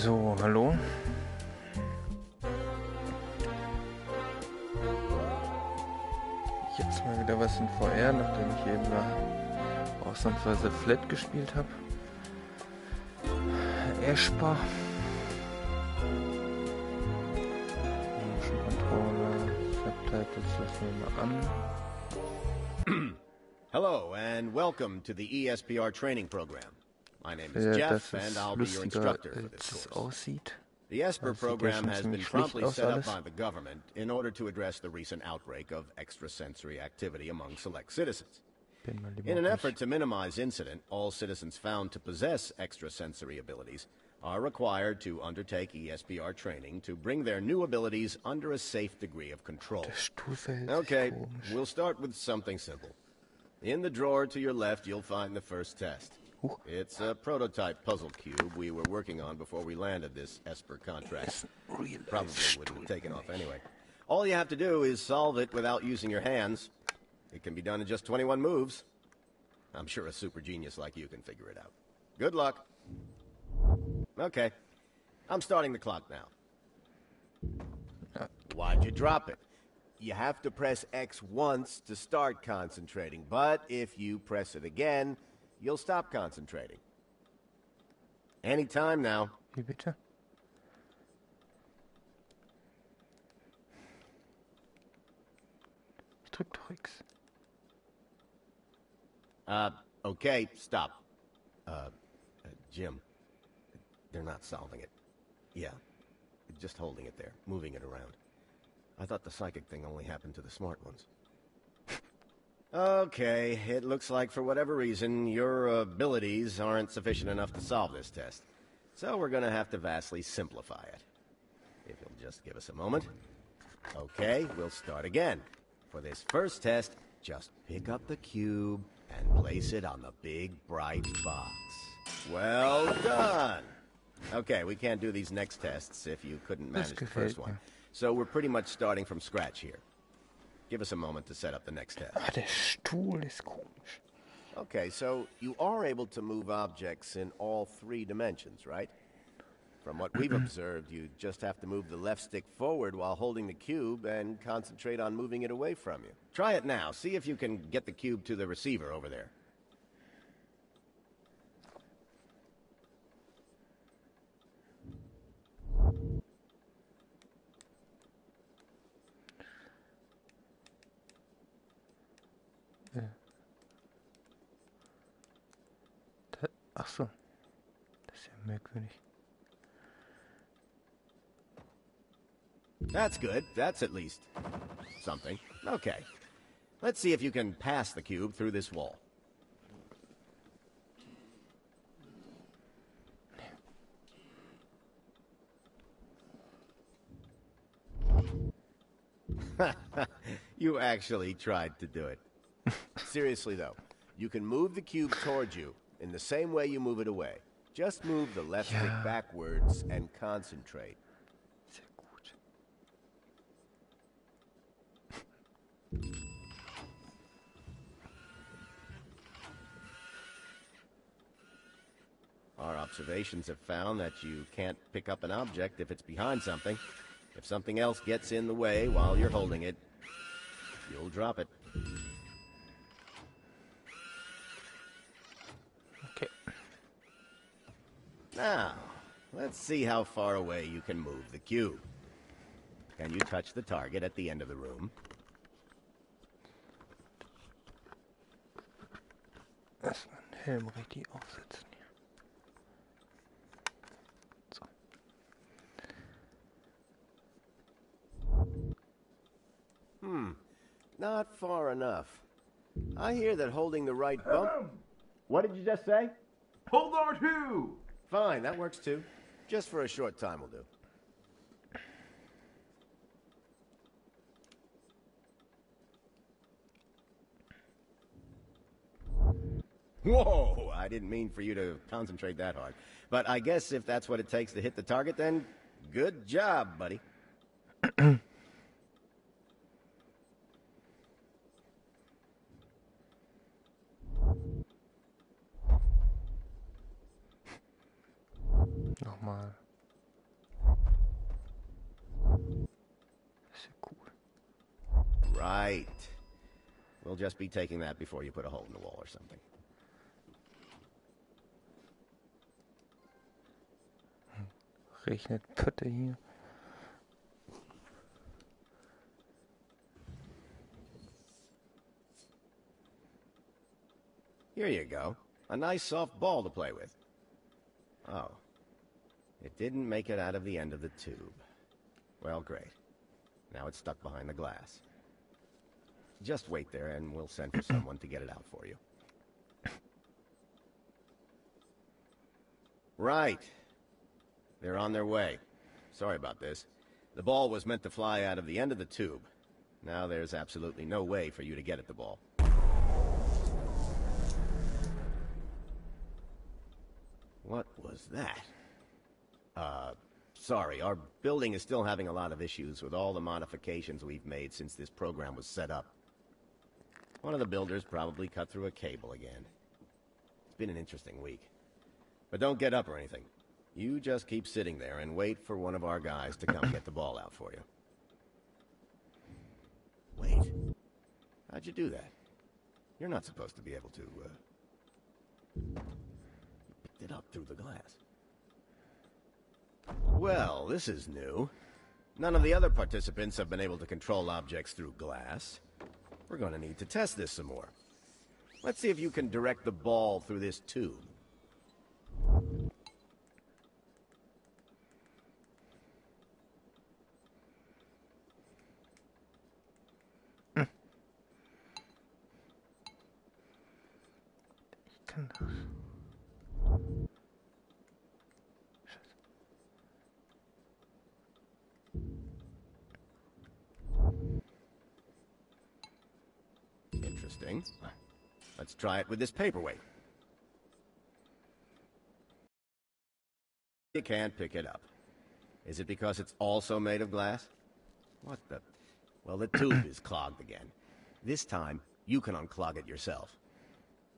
So, hallo. Jetzt mal wieder was in VR, nachdem ich eben mal ausnahmsweise Flat gespielt habe. Esper. Motion Controller, Subtitles, lassen wir mal an. Hello and welcome to the ESPR training program. My name is Jeff and I'll be your instructor for this course. Aussieht. The Esper program has been promptly set up by the government in order to address the recent outbreak of extrasensory activity among select citizens. In an effort to minimize incident, all citizens found to possess extrasensory abilities are required to undertake ESPR training to bring their new abilities under a safe degree of control. Okay, we'll start with something simple. In the drawer to your left, you'll find the first test. It's a prototype puzzle cube we were working on before we landed this Esper contract. Probably wouldn't have taken off anyway. All you have to do is solve it without using your hands. It can be done in just 21 moves. I'm sure a super genius like you can figure it out. Good luck. Okay, I'm starting the clock now. Why'd you drop it? You have to press X once to start concentrating, but if you press it again, you'll stop concentrating. Any time now. Wie bitte? Ich drück doch X. Okay, stop. Jim, they're not solving it. Yeah, just holding it there, moving it around. I thought the psychic thing only happened to the smart ones. Okay, it looks like for whatever reason, your abilities aren't sufficient enough to solve this test. So we're gonna have to vastly simplify it. If you'll just give us a moment. Okay, we'll start again. For this first test, just pick up the cube and place it on the big bright box. Well done! Okay, we can't do these next tests if you couldn't manage the first one. So we're pretty much starting from scratch here. Give us a moment to set up the next test. Ah, der Stuhl ist komisch. Okay, so you are able to move objects in all 3 dimensions, right? From what we've observed, you just have to move the left stick forward while holding the cube and concentrate on moving it away from you. Try it now. See if you can get the cube to the receiver over there. Ach so. Das ist ja merkwürdig. That's good. That's at least something. Okay. Let's see if you can pass the cube through this wall. You actually tried to do it. Seriously, though, you can move the cube towards you in the same way you move it away. Just move the left stick backwards and concentrate. Sehr gut. Our observations have found that you can't pick up an object if it's behind something. If something else gets in the way while you're holding it, you'll drop it. Okay. Now, let's see how far away you can move the cube. Can you touch the target at the end of the room? Erstmal einen Helm richtig aufsetzen hier. So. Not far enough. I hear that holding the right bump... What did you just say? Hold R2! Fine, that works too. Just for a short time will do. Whoa! I didn't mean for you to concentrate that hard. But I guess if that's what it takes to hit the target, then good job, buddy. Nochmal. Right. We'll just be taking that before you put a hole in the wall or something. Regnet Pötte hier. Here you go. A nice soft ball to play with. Oh. It didn't make it out of the end of the tube. Well, great. Now it's stuck behind the glass. Just wait there and we'll send for someone to get it out for you. Right. They're on their way. Sorry about this. The ball was meant to fly out of the end of the tube. Now there's absolutely no way for you to get at the ball. What was that? Sorry, our building is still having a lot of issues with all the modifications we've made since this program was set up. One of the builders probably cut through a cable again. It's been an interesting week. But don't get up or anything. You just keep sitting there and wait for one of our guys to come get the ball out for you. Wait. How'd you do that? You're not supposed to be able to, You picked it up through the glass. Well, this is new. None of the other participants have been able to control objects through glass. We're going to need to test this some more. Let's see if you can direct the ball through this tube. Ich kann das. Interesting. Let's try it with this paperweight. You can't pick it up. Is it because it's also made of glass? What the... Well, the tube is clogged again. This time, you can unclog it yourself.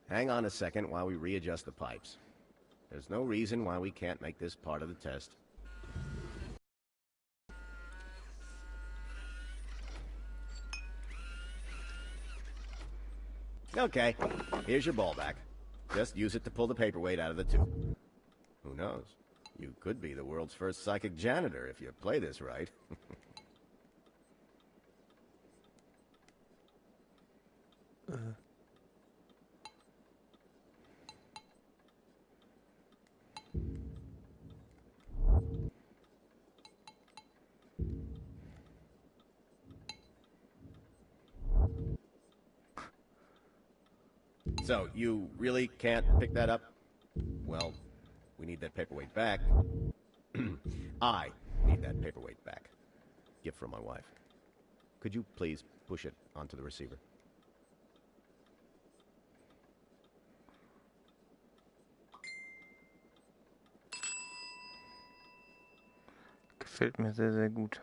Hang on a second while we readjust the pipes. There's no reason why we can't make this part of the test. Okay, here's your ball back. Just use it to pull the paperweight out of the tube. Who knows? You could be the world's first psychic janitor if you play this right. So, you really can't pick that up? Well, we need that paperweight back. I need that paperweight back. Gift from my wife. Could you please push it onto the receiver? Gefällt mir sehr, sehr gut.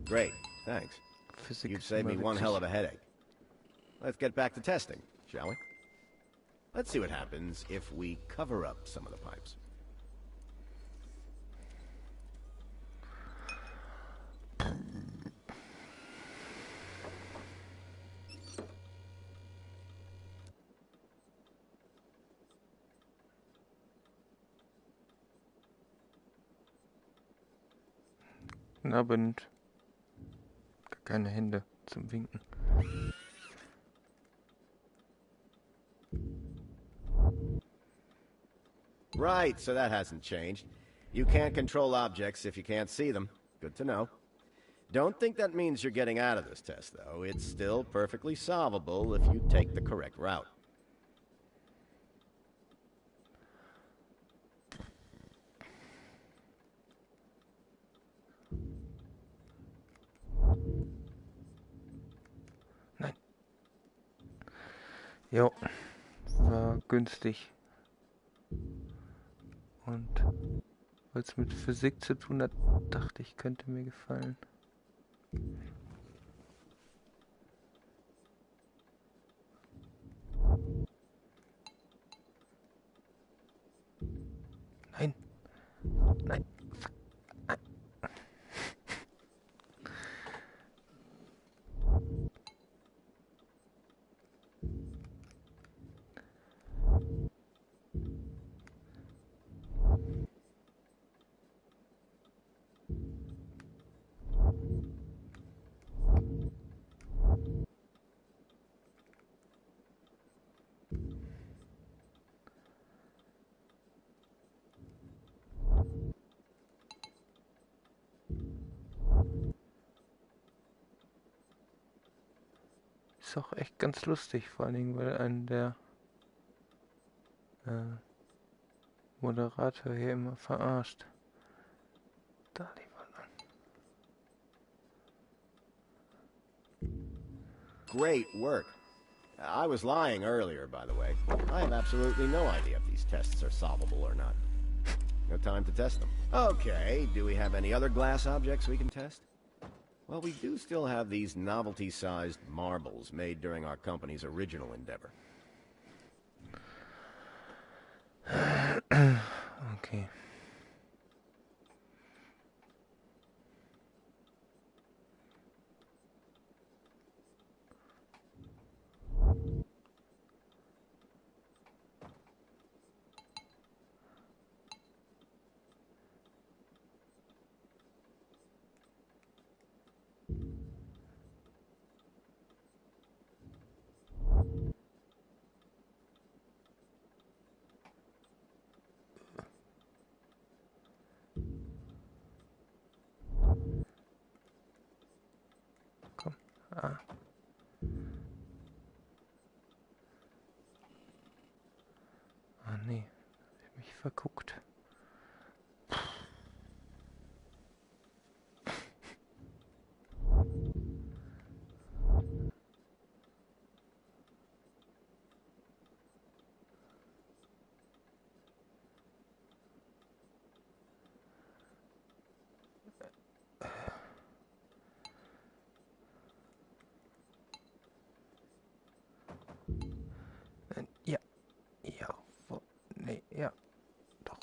Great, thanks. Physik You've saved me one hell of a headache. Let's get back to testing, shall we? Let's see what happens if we cover up some of the pipes. Guten Abend. Gar keine Hände zum Winken. Right, so that hasn't changed. You can't control objects if you can't see them. Good to know. Don't think that means you're getting out of this test, though. It's still perfectly solvable if you take the correct route. Nein. Jo, war günstig. Und weil es mit Physik zu tun hat, dachte ich, könnte mir gefallen. Nein. Nein. ist auch echt ganz lustig, vor allen Dingen, weil einen der Moderator hier immer verarscht. Da lieber lang. Great work. I was lying earlier, by the way. I have absolutely no idea if these tests are solvable or not. No time to test them. Okay, do we have any other glass objects we can test? Well, we do still have these novelty-sized marbles made during our company's original endeavor. Okay. Komm. Ah. Ah, nee. Hab ich mich verguckt. Ja. Ja. Wo? Nee, ja. Doch.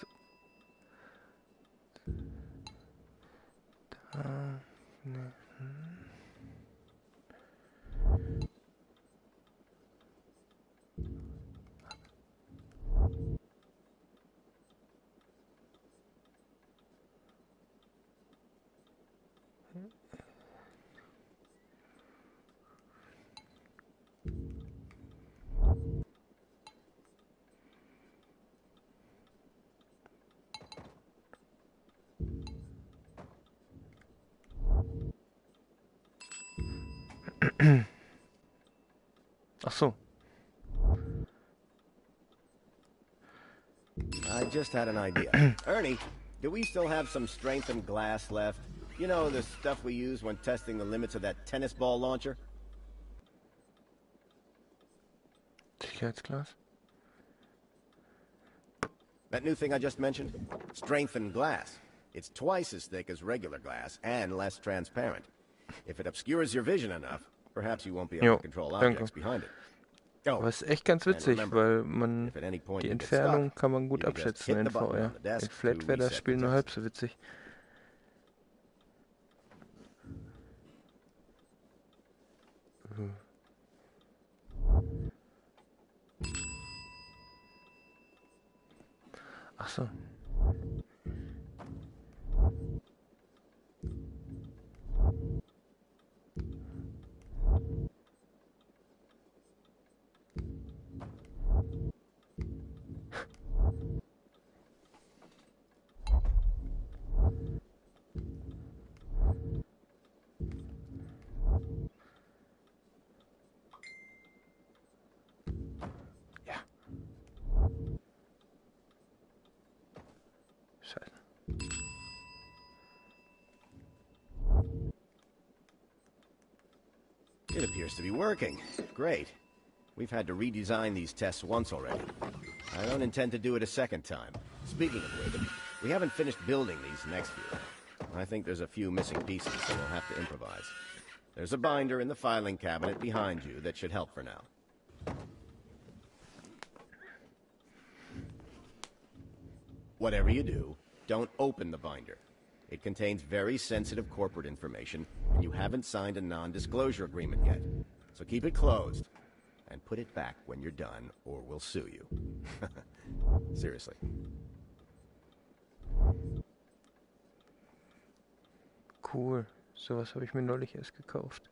So. Da. Nee. Ach so. I just had an idea. Ernie, do we still have some strengthened glass left? You know, the stuff we use when testing the limits of that tennis ball launcher? Sicherheitsglas. That new thing I just mentioned? Strengthened glass. It's twice as thick as regular glass and less transparent. If it obscures your vision enough, perhaps you won't be able to control objects behind it. Aber es ist echt ganz witzig, weil man die Entfernung kann man gut abschätzen in VR. In Flat wäre das Spiel nur halb so witzig. Ach so. It appears to be working. Great. We've had to redesign these tests once already. I don't intend to do it a second time. Speaking of which, we haven't finished building these next few. I think there's a few missing pieces, so we'll have to improvise. There's a binder in the filing cabinet behind you that should help for now. Whatever you do, don't open the binder. It contains very sensitive corporate information, and you haven't signed a non-disclosure agreement yet. So keep it closed, and put it back when you're done, or we'll sue you. Seriously. Cool. Sowas habe ich mir neulich erst gekauft.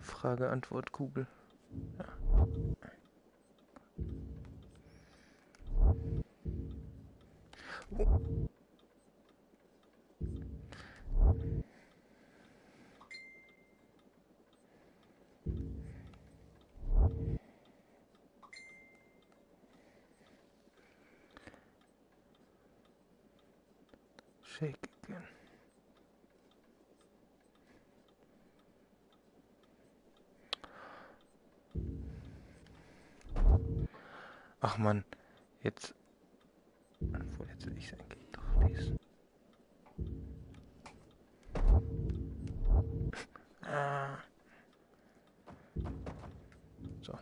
Frage-Antwort-Kugel. Ja. Shake again. Ach man, jetzt... Obwohl, jetzt will ich es eigentlich doch lesen. Ah. So.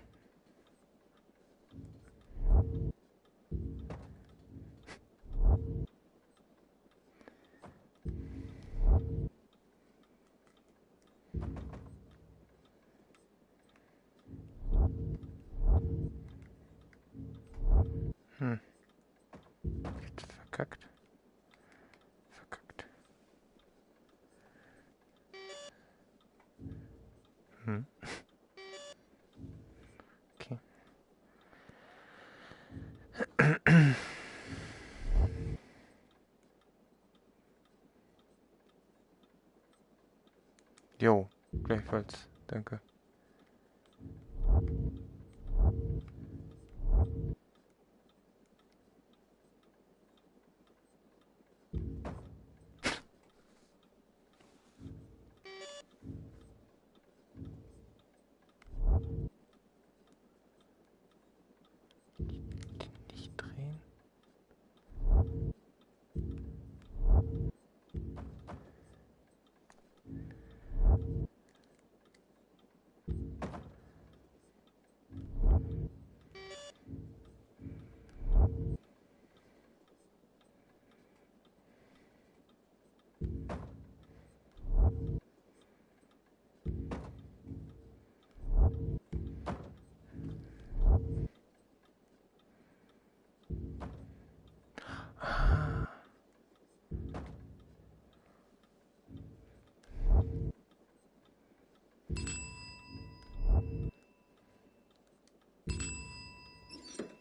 Jetzt verkackt. Verkackt. Okay. Jo, gleichfalls. Danke. Nicht drehen.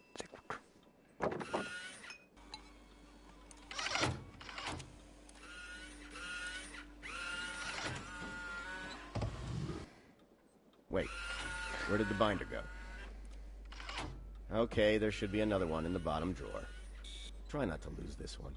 Sehr gut. Wait, where did the binder go? Okay, there should be another one in the bottom drawer. Try not to lose this one.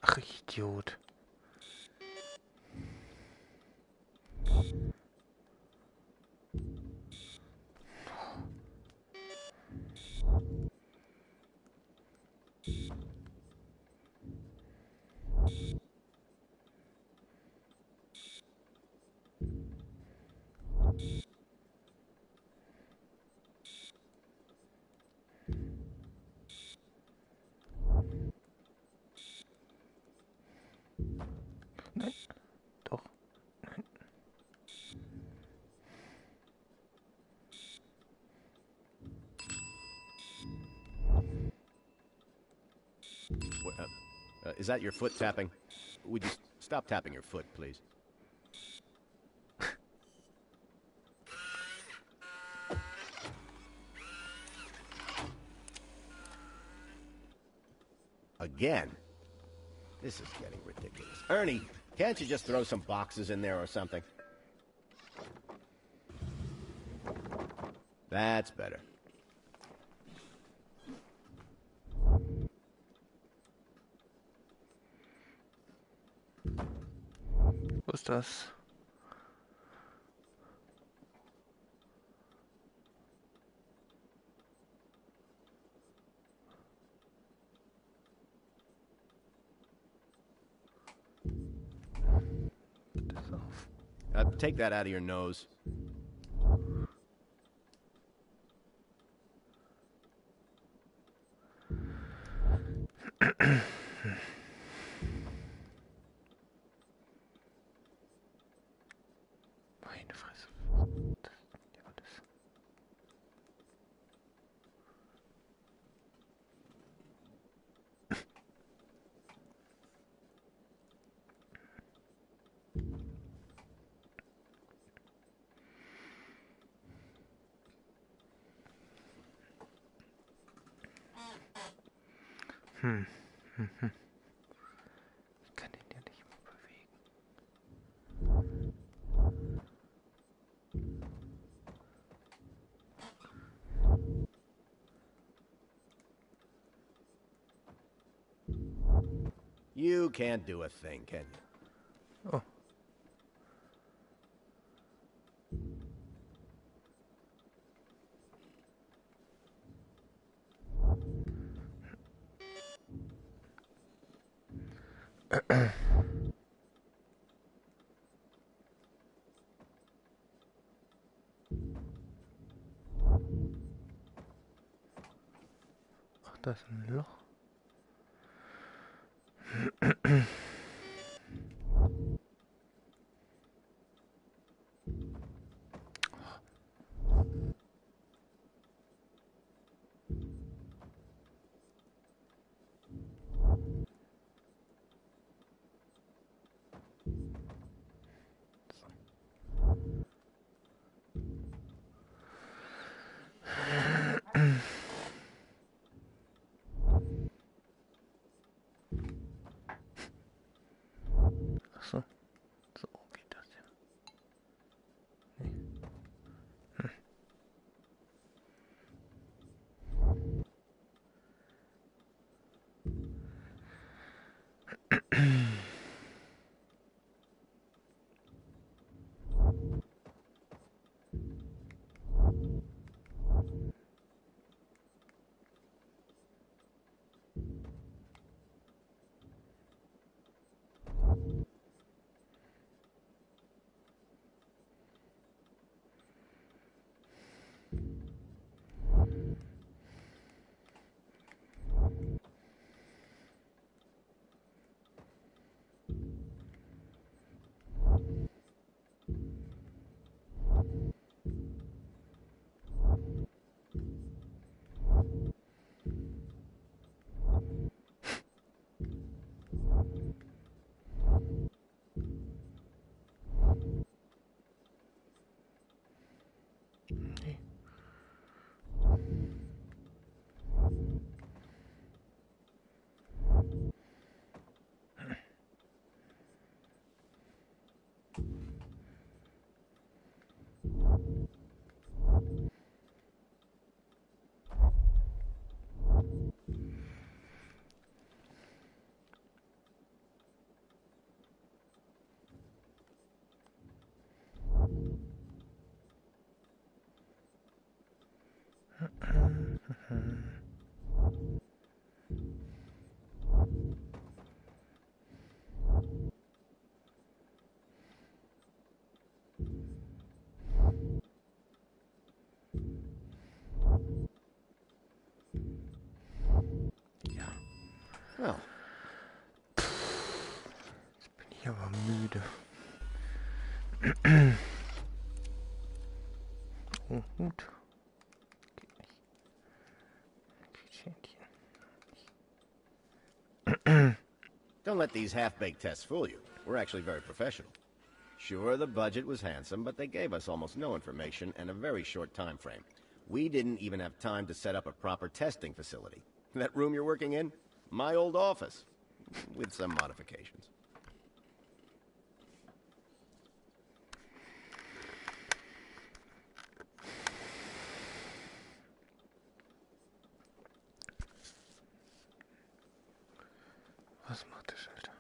Ach, Idiot. Nein, doch. Nein. What, is that your foot tapping? Would you stop tapping your foot, please? Again? This is getting ridiculous. Ernie, can't you just throw some boxes in there or something? That's better. Wo ist das? Das auf. Take that out of your nose. Meine Fresse. Das ja alles. Ich kann den ja nicht mehr bewegen. You can't do a thing, can you? Oh. Ach, da ist ein Loch. Ach so. So geht das ja. Nee. Nee. Ja. Well. Jetzt bin ich aber müde. Oh, Hut. Geht nicht. Schädchen. Don't let these half-baked tests fool you. We're actually very professional. Sure, the budget was handsome, but they gave us almost no information and a very short time frame. We didn't even have time to set up a proper testing facility. That room you're working in? My old office. With some modifications. Was macht der Schalter?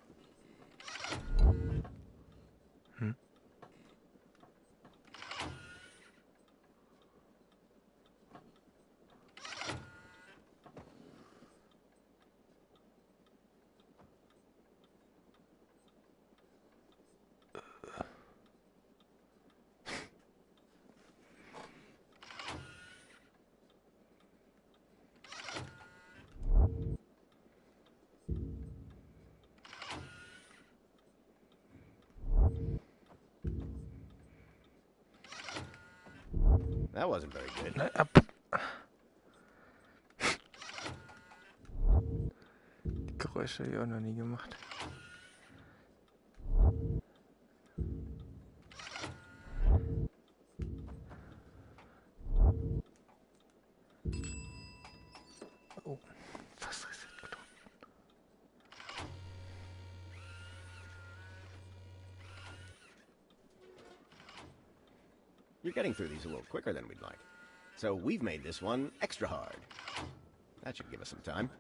That wasn't very good. Nein, ab. Die Geräusche habe ich auch noch nie gemacht. Oh, fast Reset gedrückt. You're getting through these a little quicker than we'd like. So we've made this one extra hard. That should give us some time.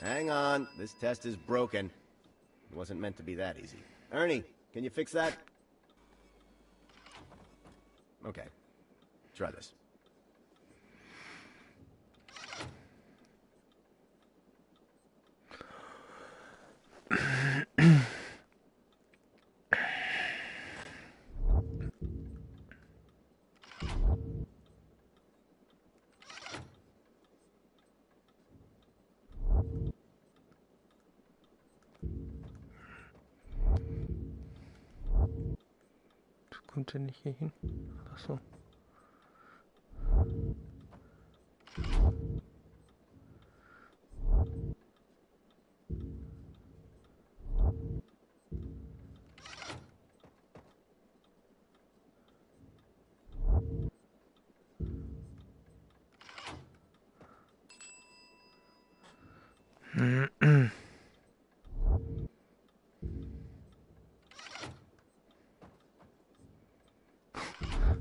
Hang on, this test is broken. It wasn't meant to be that easy. Ernie, can you fix that? Okay, try this. Kommt er nicht hier hin? Ach so.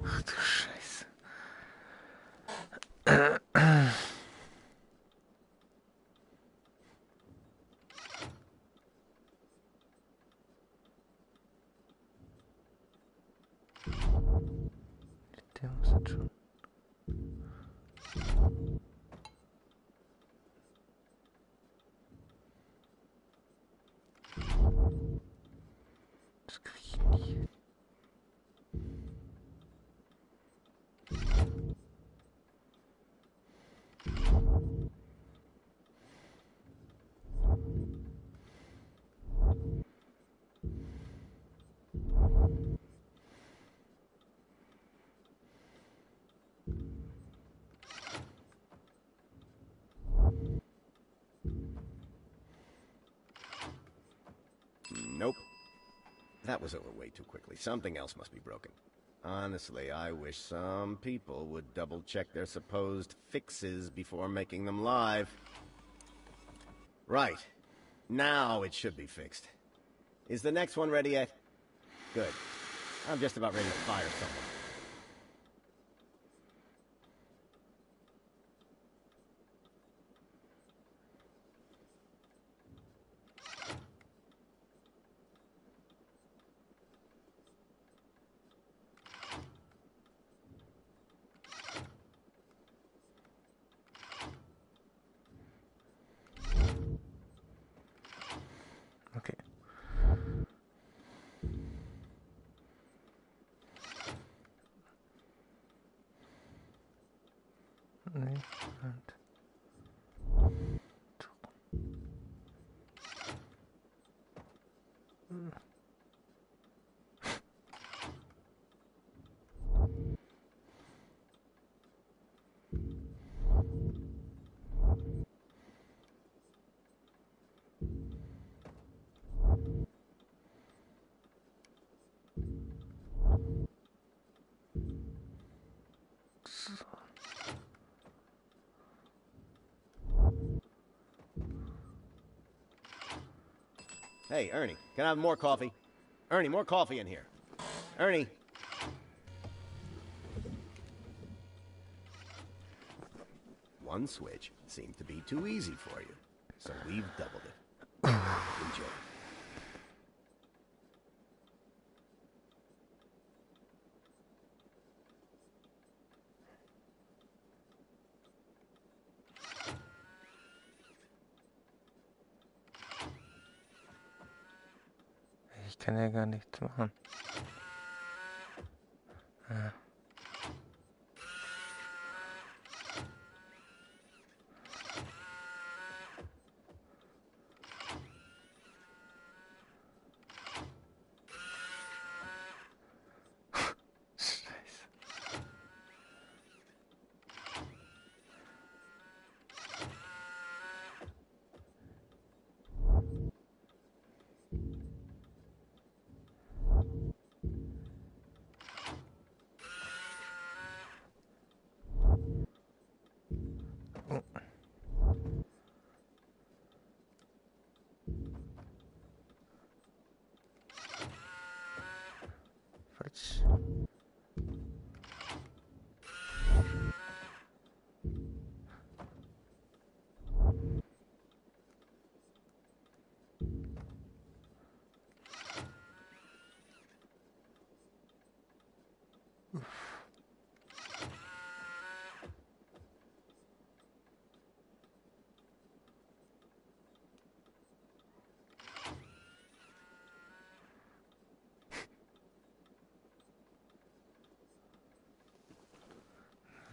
Ach du Scheiße. Der muss jetzt schon. Das krieg ich nicht hin. Nope. That was over way too quickly. Something else must be broken. Honestly, I wish some people would double-check their supposed fixes before making them live. Right. Now it should be fixed. Is the next one ready yet? Good. I'm just about ready to fire someone. Okay. Nee, und. Hey, Ernie, can I have more coffee? Ernie, more coffee in here. Ernie. One switch seemed to be too easy for you, so we've doubled it. Enjoy. Ich kann ja gar nichts machen. Ah. Scheiße. Quatsch.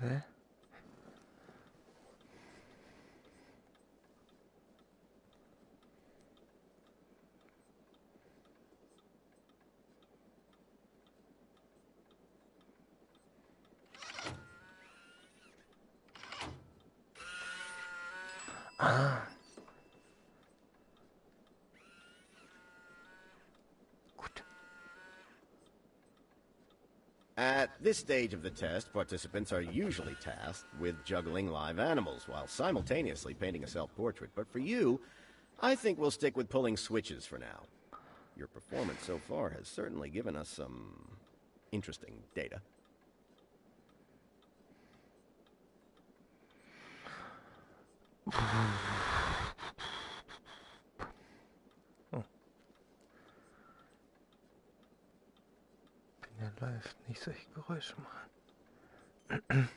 Hä? Ah. Gut. At this stage of the test, participants are usually tasked with juggling live animals while simultaneously painting a self-portrait. But for you, I think we'll stick with pulling switches for now. Your performance so far has certainly given us some interesting data. Oh. Wenn er läuft, nicht solche Geräusche machen.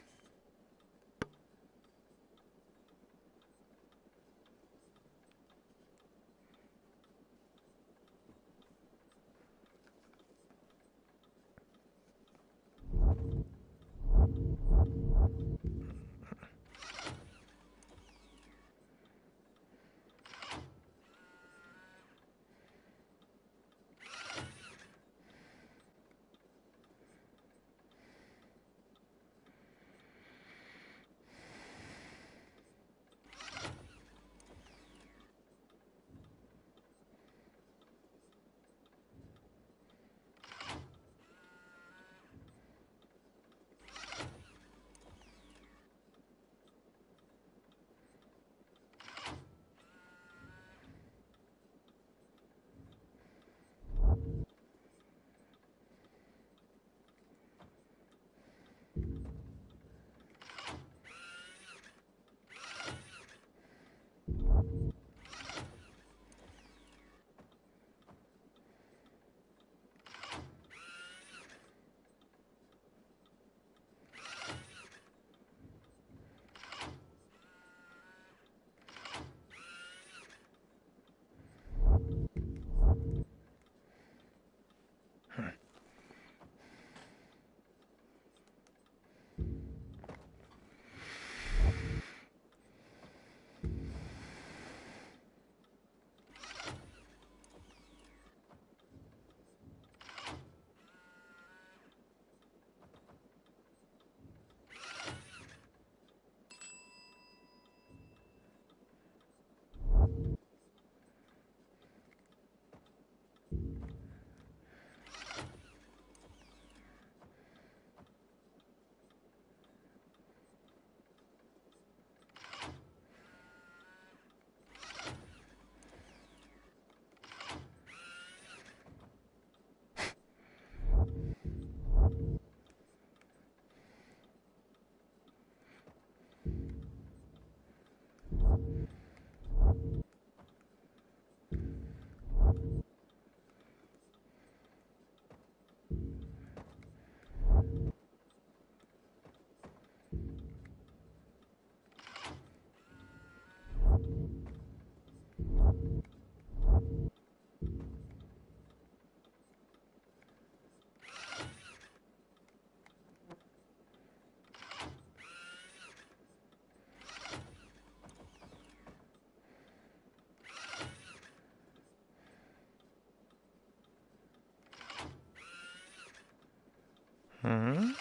Mhm.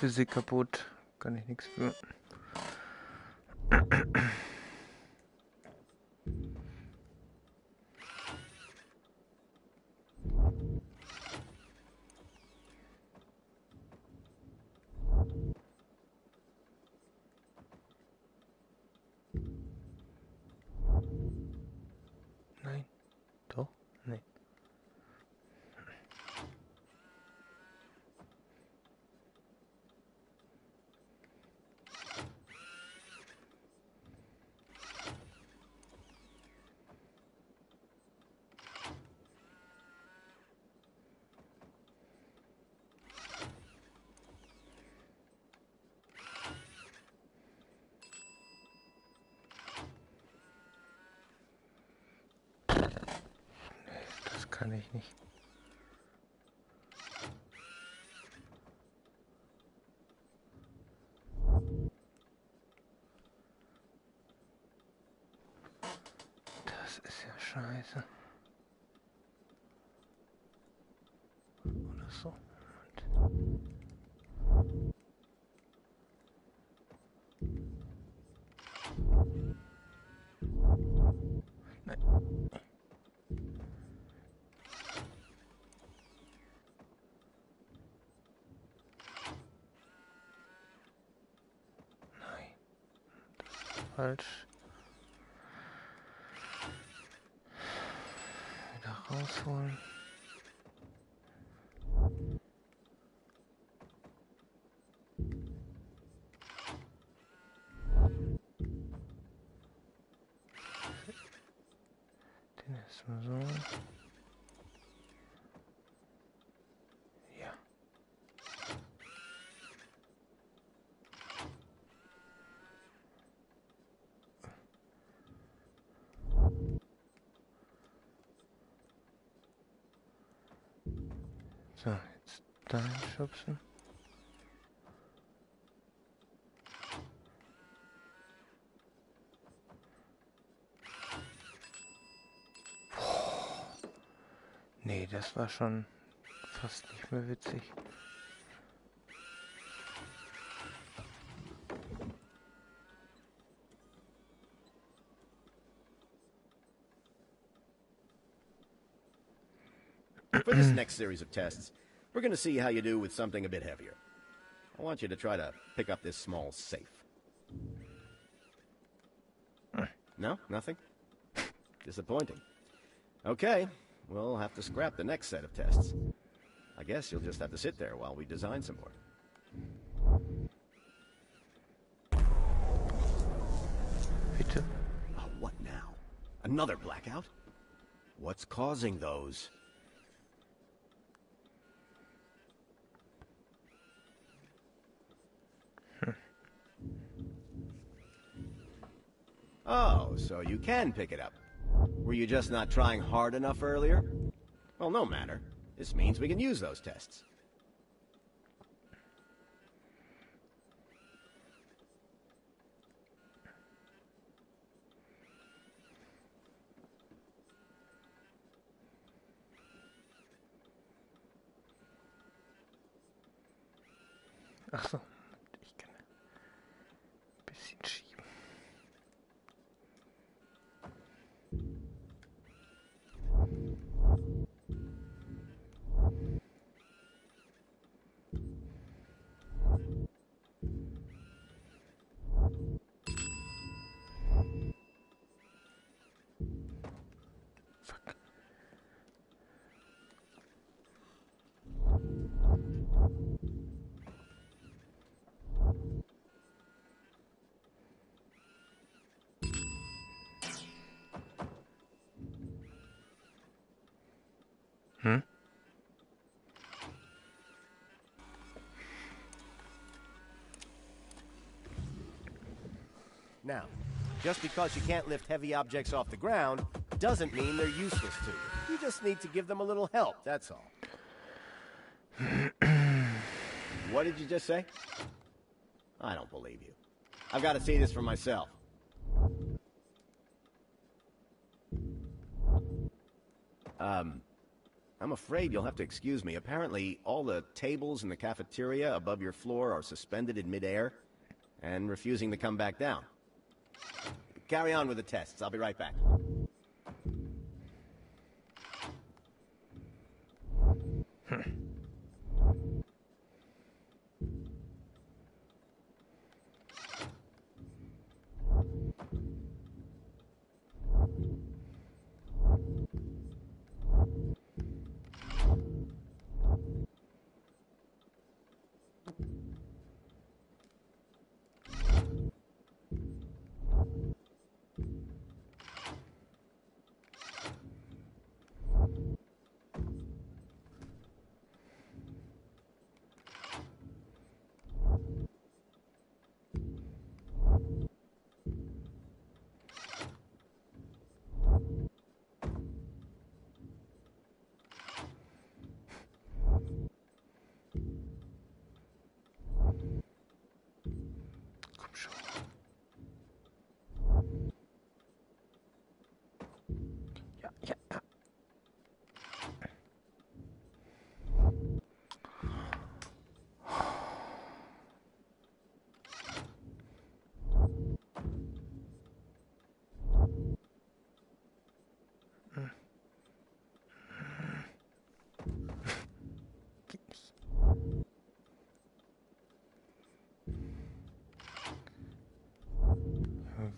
Physik kaputt. Kann ich nichts für. kann ich nicht. Das ist ja scheiße. Oder so. Nein. Nein. Falsch. Wieder rausholen. Den erstmal so. Ja. So, jetzt dahin schubsen. Nee, das war schon fast nicht mehr witzig. For this next series of tests, we're going to see how you do with something a bit heavier. I want you to try to pick up this small safe. No? Nothing? Disappointing. Okay, we'll have to scrap the next set of tests. I guess you'll just have to sit there while we design some more. Bitte. Oh, what now? Another blackout? What's causing those? Oh, so you can pick it up. Were you just not trying hard enough earlier? Well, no matter. This means we can use those tests. Ach so, ich kann ein bisschen schieben. Fuck. Hm? Now, just because you can't lift heavy objects off the ground doesn't mean they're useless to you. You just need to give them a little help, that's all. What did you just say? I don't believe you. I've got to see this for myself. I'm afraid you'll have to excuse me. Apparently, all the tables in the cafeteria above your floor are suspended in midair and refusing to come back down. Carry on with the tests. I'll be right back.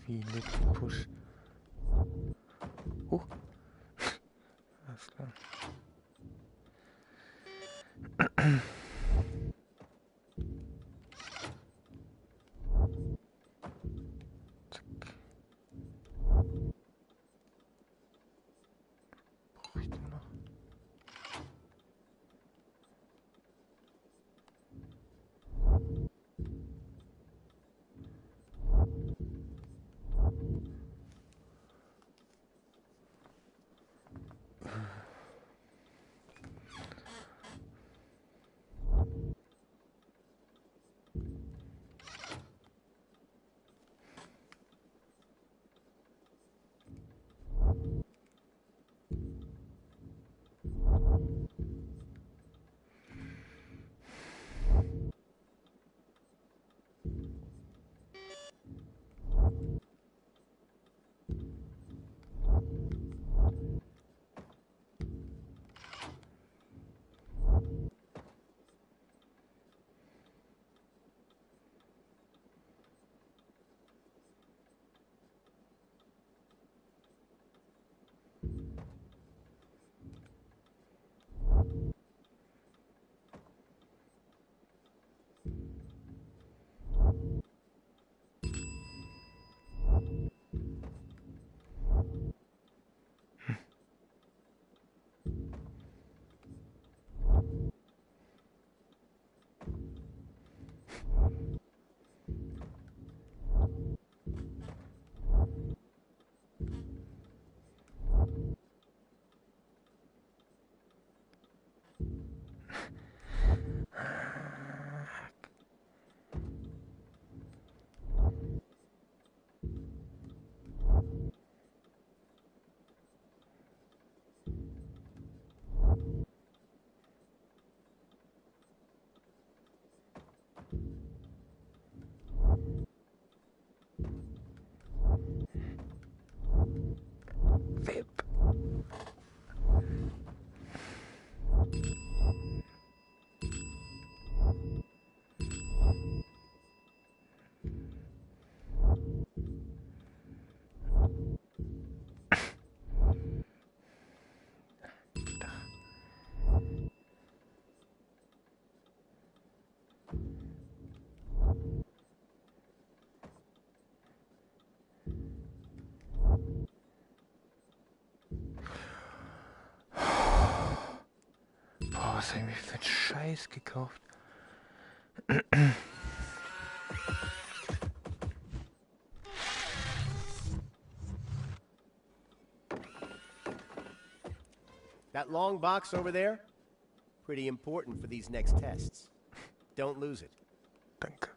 Wie Liquid Push. Huch. Alles klar. Brauche ich den noch? Web. Boah, was habe ich mir für einen Scheiß gekauft? That long box over there? Pretty important for these next tests. Don't lose it. Danke.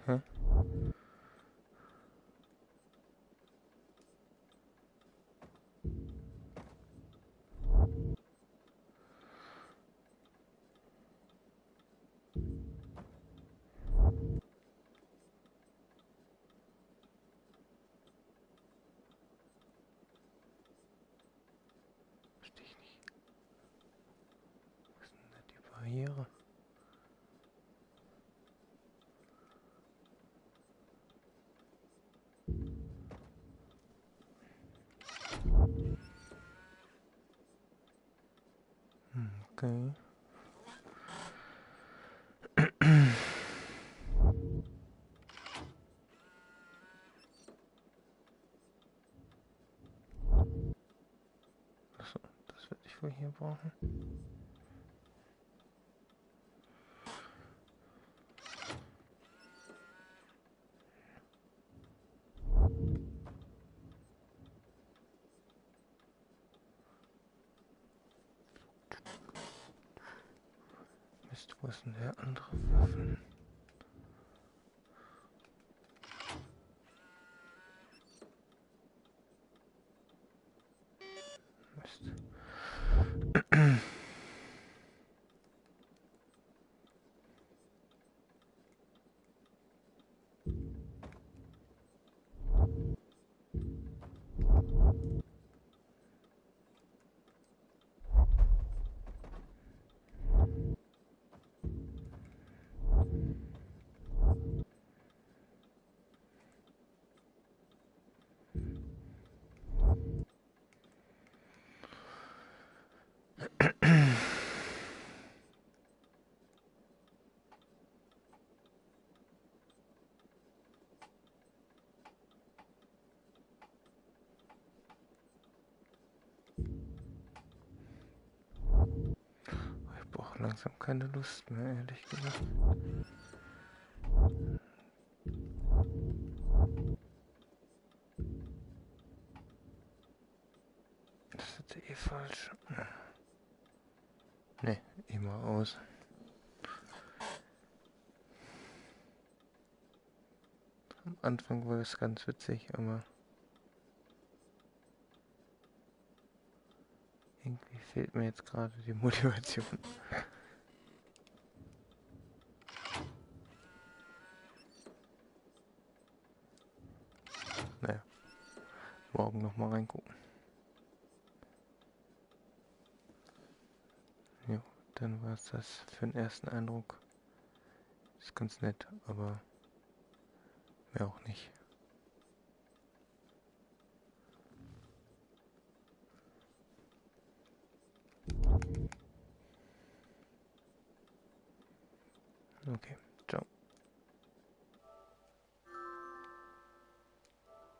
Hä? Verstehe ich nicht. Was ist denn da die Barriere? Okay. Achso, das werde ich wohl hier brauchen. Mist, wo ist denn der andere Waffen? Mist. Ich brauche langsam keine Lust mehr, ehrlich gesagt. Das ist eh falsch. Ne, immer aus. Am Anfang war es ganz witzig, aber irgendwie fehlt mir jetzt gerade die Motivation. Naja, morgen nochmal reingucken. Jo, dann war es das für den ersten Eindruck. Ist ganz nett, aber mehr auch nicht. Okay.